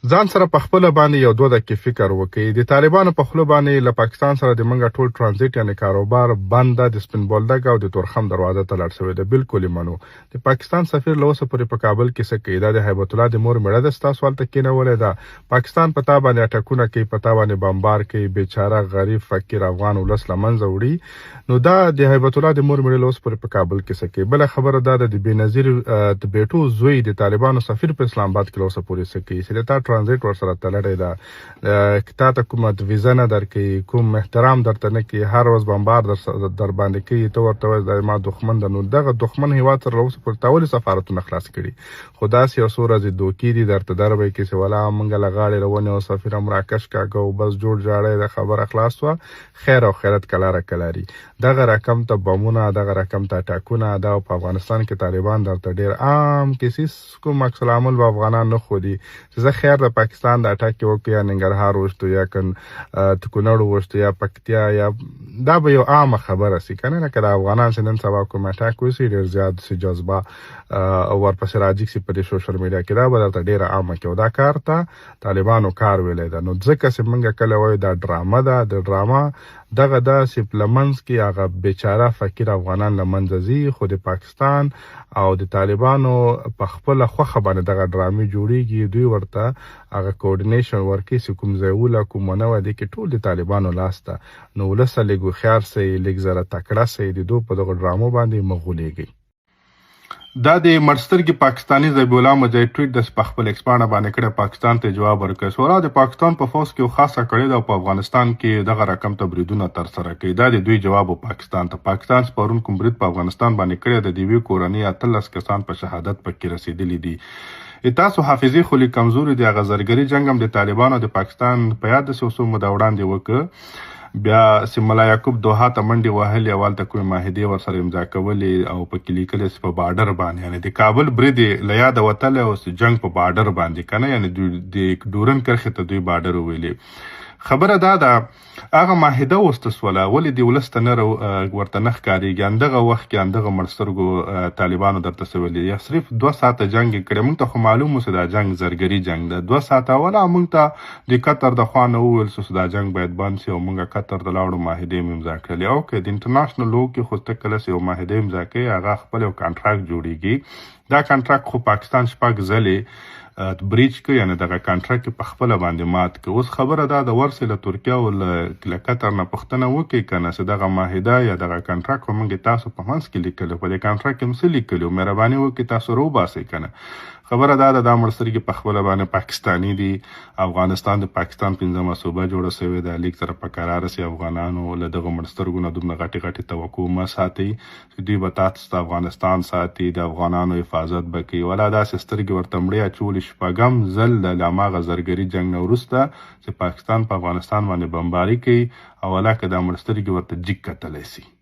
ځان سره په خپله باندې یو 2 دقیقې فکر وکړئ. د طالبانو په خوله باندې له پاکستان سره د منګه ټول ترانزیت یعنې کاروبار بند ده. د سپین بولدک او د تورخم دروازه ته لاړ شوی ده. بالکل یې منو. د پاکستان سفیر له اوسه پورې په کابل کې څه کوي؟ دا د هیبت الله د مور مېړه ده، ستاسو هلته کېنولی ده. پاکستان په تا باندې اټکونه کوي، په تا باندې بمبار کوي، بیچاره غریب فقیر افغان ولس له منځه وړي. نو دا د هیبت الله د مور مېړه له اوسه پورې په کابل کې څه کوي؟ بله خبره دا ده د بېنظیر د بیټو زوی د طالبانو سفیر په اسلام آباد کې له اوسه پورې څه کوي؟ چې د تا ترانزیت ورسره تړلی ده، تا ته کومه ویزه نه درکوي، کوم احترام درته نه کوي، هر ورځ بمبار در باندې کوي، ته ورته وایې دا ما دښمن ده. نو دغه دښمن هېواد سره له اوسه پورې تا ولې سفارتونه خلاص کړي؟ خو داسې یو څو ورځې دوکې دي درته در به یې کړي چې ولا موږ له غاړې راونیو سفیر هم راکش کاږه او بس جوړ جاړی د خبره خلاص وه. خیر او خیرت کلاره کلاري. دغه رقم ته بمونه، دغه رقم ته اټکونه، دا په افغانستان کې طالبان درته ډېر عام کیسیس کوم عکس العمل به افغانان نه ښودي چې زه خیر د پاکستان د اټک کې وکړو یا ننګرهار وشتو یا کونړ وشتو یا پکتیا، یا دا به یو عامه خبره سي که نه. لکه د افغانان چې نن سبا کوم اټک وسي ډېر زیات سي جذبه ورپسې راجګ سي په دې سوشل میډیا کې، دا به درته ډېره عامه کې. او دا کار ته طالبانو کار ویلی ده. نو ځکه چې موږ کله وایو دا ډرامه ده، د ډرامه دغه داسې په لمنځ کې هغه بیچاره فقیر افغانان له منځه ځي، خو د پاکستان او د طالبانو په خپله خوښه باندې دغه ډرامې جوړېږي. دوی ورته هغه کوارډینیشن ورکوي چې کوم ځای وله کوم ونه وه، دې کې ټول د طالبانو لاس ته. نو ولسه لږ هوښیار سئ، لږ زره تکړه سئ، د دوی په دغو ډرامو باندې مه غولېږئ. دا د مړسترګي پاکستاني ذبیح الله مجاهد ټویټ د په خپل ایکس پاڼه باندې کړی، پاکستان ته جواب ورکړی. سورا د پاکستان په فوز کې خاصه کړې ده او په افغانستان کې دغه رقم ته بریدونه ترسره کوي. دا د دوی جواب پاکستان ته. پاکستان چې پرون کوم برید په افغانستان باندې کړی ده، د یوې کورنۍ 18 کسان په شهادت پکې رسېدلي دي. تاسو حافظې خو لږ کمزوري دي. هغه زرګري جنګ هم د طالبانو د پاکستان په یاد داسې څو موده وړاندې وکړه. بیا چې ملا یعقوب دوحه ته منډې وهلې، اول ته کومې معاهدې ورسره امضا کولې او پکې لیکلې چې په بارډر باندې، یعنې د کابل برید له یاده وتلی او جنګ په بارډر باندې که نه، یعنې د ډورن کرښې ته دوی بارډر ویلې. خبره دا ده هغه معاهده اوسته سوله، ولې د ولس ته نه ورته نه ښکارېږي؟ همدغه وخت کې همدغه مړسترګو طالبانو درته څه ویلي؟ یا صرف 2 ساعته جنګ یې کړی. موږ ته خو معلوم و چې دا جنګ زرګري جنګ ده. 2 ساعته اوله موږ ته د قطر د خوا نه وویل چې دا جنګ باید بند سي او موږ قطر ته لاړو، معاهدې مې امضا کړلې. اوکې، د انټرناشنل لو کې خو ته کله چې یو معاهده امضا کوي هغه خپل یو کانټراکټ جوړېږي. دا کانټراکټ خو پاکستان 6 ځلې بریچ کوي، یعنې دغه کانټراکټ په خپله باندې مات کوي. اوس خبره دا د ورسې له ترکیه او له قطر نه پوښتنه وکړئ که نه چې دغه معاهده یا دغه کانټراکټ خو موږ تاسو په منځ کې لیکلی، په دې کانټراکټ کې هم څه لیکلي؟ مهرباني وکړئ تاسو راوباسئ که نه. خبره دا ده دا مړسترګې په خپله باندې پاکستاني دي. افغانستان د پاکستان 5مه صوبه جوړه سوې ده. لیک سره په قراره سي افغانانو له دغه مړسترګو نه دومره غټې غټې توقع مه ساتئ چې دوی به تاسو ته افغانستان ساتي، د افغانانو حفاظت به کوي. ولا داسې سترګې ورته مړې اچولې 6م ځل د هماغه زرګري جنګ نه وروسته چې پاکستان په افغانستان باندې بمباري کوي او ولا که دا مړسترګې ورته جګ کتلی سي.